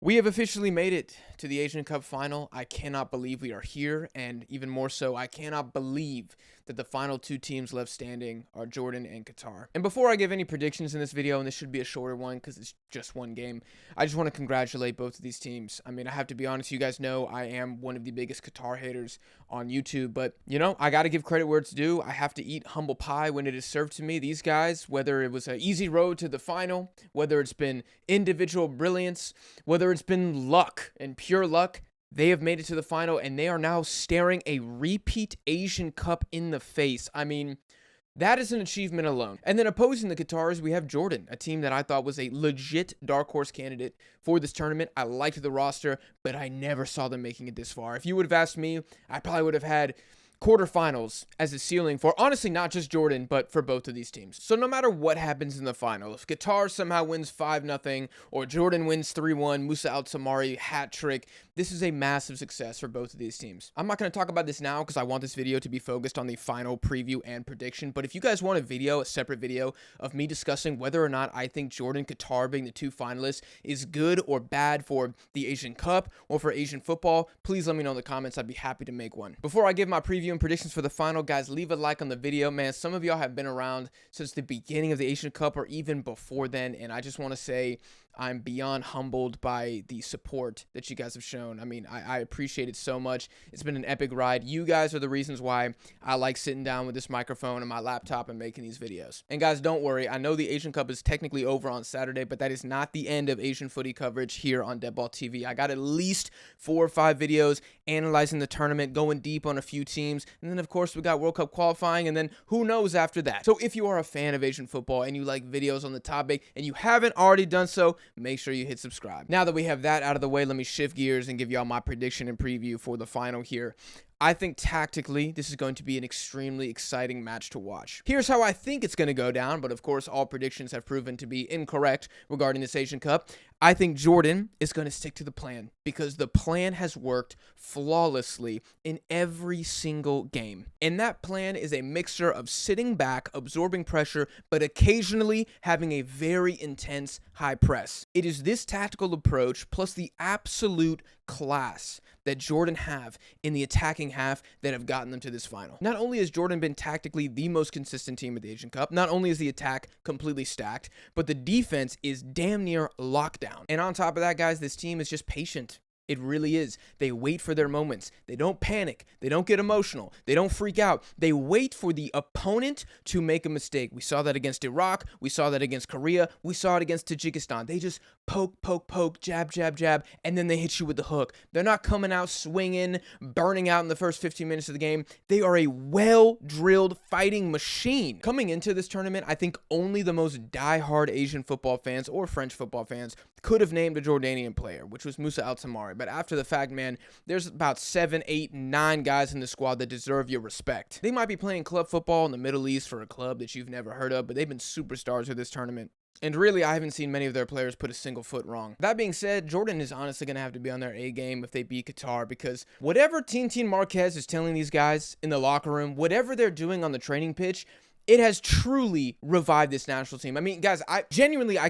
We have officially made it to the Asian Cup final. I cannot believe we are here, and even more so, I cannot believe that the final two teams left standing are Jordan and Qatar. And before I give any predictions in this video, and this should be a shorter one because it's just one game, I just want to congratulate both of these teams. I mean, I have to be honest, you guys know I am one of the biggest Qatar haters on YouTube, but, you know, I got to give credit where it's due. I have to eat humble pie when it is served to me. These guys, whether it was an easy road to the final, whether it's been individual brilliance, whether it's been luck and pure luck, they have made it to the final, and they are now staring a repeat Asian Cup in the face. I mean, that is an achievement alone. And then opposing the Qatars, we have Jordan, a team that I thought was a legit dark horse candidate for this tournament. I liked the roster, but I never saw them making it this far. If you would have asked me, I probably would have had quarterfinals as a ceiling for, honestly, not just Jordan, but for both of these teams. So no matter what happens in the final, if Qatar somehow wins 5-0 or Jordan wins 3-1, Musa Al-Samari hat trick, this is a massive success for both of these teams. I'm not going to talk about this now because I want this video to be focused on the final preview and prediction, but if you guys want a separate video of me discussing whether or not I think Jordan, Qatar being the two finalists is good or bad for the Asian Cup or for Asian football, please let me know in the comments. I'd be happy to make one. Before I give my preview and predictions for the final, guys, leave a like on the video. Man, some of y'all have been around since the beginning of the Asian Cup or even before then, and I just want to say I'm beyond humbled by the support that you guys have shown. I mean, I appreciate it so much. It's been an epic ride. You guys are the reasons why I like sitting down with this microphone and my laptop and making these videos. And guys, don't worry. I know the Asian Cup is technically over on Saturday, but that is not the end of Asian footy coverage here on Deadball TV. I got at least 4 or 5 videos analyzing the tournament, going deep on a few teams, and then of course we got World Cup qualifying, and then who knows after that. So if you are a fan of Asian football and you like videos on the topic and you haven't already done so, make sure you hit subscribe. Now that we have that out of the way, let me shift gears and give y'all my prediction and preview for the final here. I think tactically, this is going to be an extremely exciting match to watch. Here's how I think it's going to go down, but of course, all predictions have proven to be incorrect regarding this Asian Cup. I think Jordan is going to stick to the plan because the plan has worked flawlessly in every single game. And that plan is a mixture of sitting back, absorbing pressure, but occasionally having a very intense high press. It is this tactical approach plus the absolute class that Jordan have in the attacking half that have gotten them to this final. Not only has Jordan been tactically the most consistent team at the Asian Cup, not only is the attack completely stacked, but the defense is damn near lockdown. And on top of that, guys, this team is just patient. It really is. They wait for their moments. They don't panic. They don't get emotional. They don't freak out. They wait for the opponent to make a mistake. We saw that against Iraq. We saw that against Korea. We saw it against Tajikistan. They just poke, jab, and then they hit you with the hook. They're not coming out swinging, burning out in the first 15 minutes of the game. They are a well-drilled fighting machine. Coming into this tournament, I think only the most die-hard Asian football fans or French football fans could have named a Jordanian player, which was Musa Al-Samari. But after the fact, man, there's about 7, 8, 9 guys in the squad that deserve your respect. They might be playing club football in the Middle East for a club that you've never heard of, but they've been superstars of this tournament. And really, I haven't seen many of their players put a single foot wrong. That being said, Jordan is honestly going to have to be on their A game if they beat Qatar, because whatever Tintin Marquez is telling these guys in the locker room, whatever they're doing on the training pitch, it has truly revived this national team. I mean, guys, I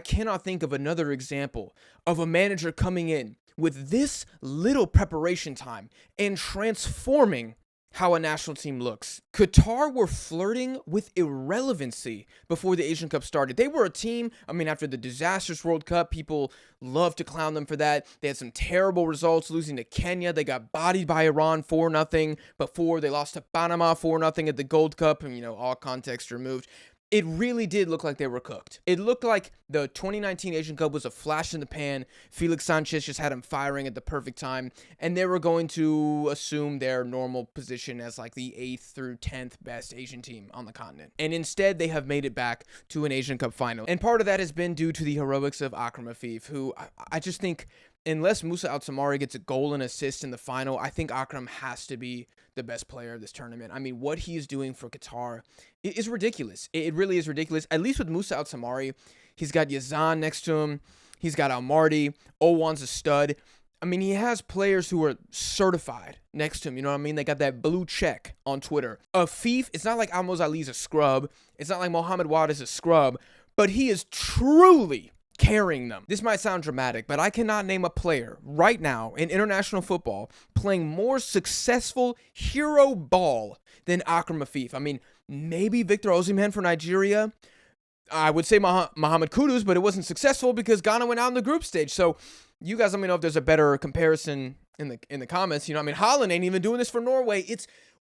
cannot think of another example of a manager coming in with this little preparation time and transforming how a national team looks. Qatar were flirting with irrelevancy before the Asian Cup started. They were a team, I mean, after the disastrous World Cup, people love to clown them for that. They had some terrible results, losing to Kenya. They got bodied by Iran 4-0 before they lost to Panama 4-0 at the Gold Cup, and, you know, all context removed. It really did look like they were cooked. It looked like the 2019 Asian Cup was a flash in the pan. Felix Sanchez just had him firing at the perfect time, and they were going to assume their normal position as like the 8th through 10th best Asian team on the continent. And instead, they have made it back to an Asian Cup final. And part of that has been due to the heroics of Akram Afif, who I just think, unless Musa Al-Samari gets a goal and assist in the final, I think Akram has to be the best player of this tournament. I mean, what he is doing for Qatar is ridiculous. It really is ridiculous. At least with Musa Al-Samari, he's got Yazan next to him. He's got Al-Mardi. Owan's a stud. I mean, he has players who are certified next to him. You know what I mean? They got that blue check on Twitter. Afif, it's not like Almoz Ali's a scrub. It's not like Mohamed Wad is a scrub. But he is truly carrying them. This might sound dramatic, but I cannot name a player right now in international football playing more successful hero ball than Akram Afif. I mean, maybe Victor Osimhen for Nigeria. I would say Mohamed Kudus, but it wasn't successful because Ghana went out in the group stage. So you guys let me know if there's a better comparison in the comments. You know, I mean, Haaland ain't even doing this for Norway.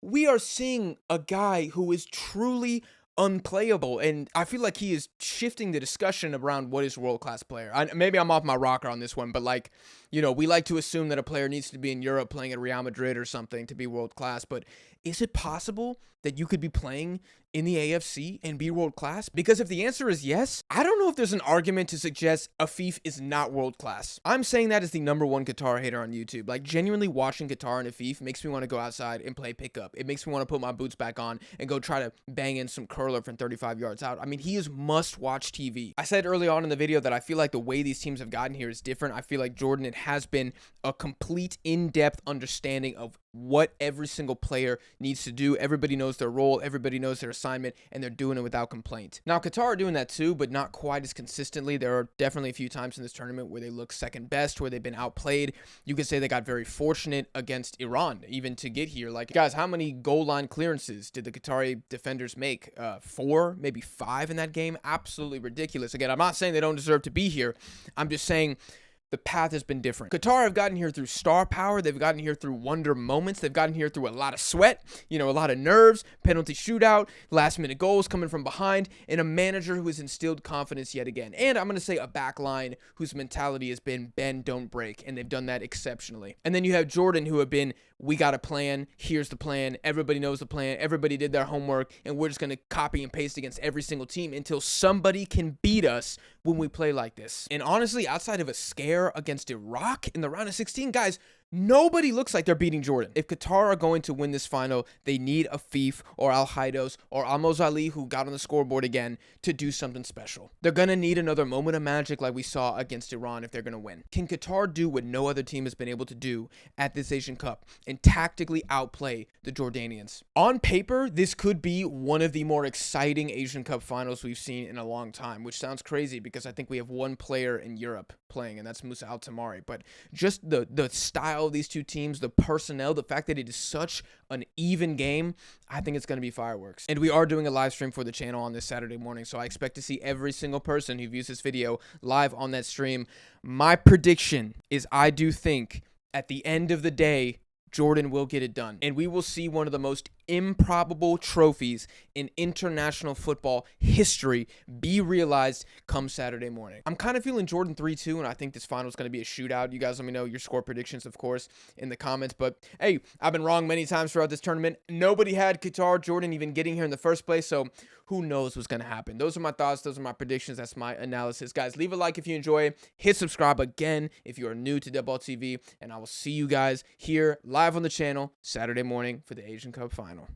We are seeing a guy who is truly unplayable, and I feel like he is shifting the discussion around what is a world-class player. Maybe I'm off my rocker on this one, but like, you know, we like to assume that a player needs to be in Europe playing at Real Madrid or something to be world-class, but is it possible that you could be playing in the AFC and be world-class? Because if the answer is yes, I don't know if there's an argument to suggest Afif is not world-class. I'm saying that as the #1 Qatar hater on YouTube. Like, genuinely watching Qatar and Afif makes me want to go outside and play pickup. It makes me want to put my boots back on and go try to bang in some curler from 35 yards out. I mean, he is must-watch TV. I said early on in the video that I feel like the way these teams have gotten here is different. I feel like Jordan, it has been a complete in-depth understanding of what every single player needs to do. Everybody knows their role, everybody knows their assignment, and they're doing it without complaint. Now, Qatar are doing that too, but not quite as consistently. There are definitely a few times in this tournament where they look second best, where they've been outplayed. You could say they got very fortunate against Iran, even to get here. Like, guys, how many goal line clearances did the Qatari defenders make? 4, maybe 5 in that game? Absolutely ridiculous. Again, I'm not saying they don't deserve to be here. I'm just saying the path has been different. Qatar have gotten here through star power. They've gotten here through wonder moments. They've gotten here through a lot of sweat, you know, a lot of nerves, penalty shootout, last minute goals coming from behind, and a manager who has instilled confidence yet again. And I'm going to say a back line whose mentality has been bend, don't break, and they've done that exceptionally. And then you have Jordan, who have been, we got a plan, here's the plan, everybody knows the plan, everybody did their homework, and we're just going to copy and paste against every single team until somebody can beat us when we play like this. And honestly, outside of a scare against Iraq in the round of 16, guys, nobody looks like they're beating Jordan. If Qatar are going to win this final, they need Afif or Al Haidos or Almoz Ali, who got on the scoreboard again, to do something special. They're going to need another moment of magic like we saw against Iran if they're going to win. Can Qatar do what no other team has been able to do at this Asian Cup and tactically outplay the Jordanians? On paper, this could be one of the more exciting Asian Cup finals we've seen in a long time, which sounds crazy because I think we have one player in Europe playing, and that's Musa Al-Tamari. But just the style of these two teams, the personnel, the fact that it is such an even game, I think it's going to be fireworks. And we are doing a live stream for the channel on this Saturday morning, so I expect to see every single person who views this video live on that stream. My prediction is I do think at the end of the day, Jordan will get it done, and we will see one of the most improbable trophies in international football history be realized come Saturday morning. I'm kind of feeling Jordan 3-2, and I think this final is going to be a shootout. You guys let me know your score predictions, of course, in the comments. But hey, I've been wrong many times throughout this tournament. Nobody had Qatar, Jordan even getting here in the first place, so who knows what's going to happen. Those are my thoughts. Those are my predictions. That's my analysis. Guys, leave a like if you enjoy. Hit subscribe again if you are new to Deadball TV, and I will see you guys here live on the channel Saturday morning for the Asian Cup final.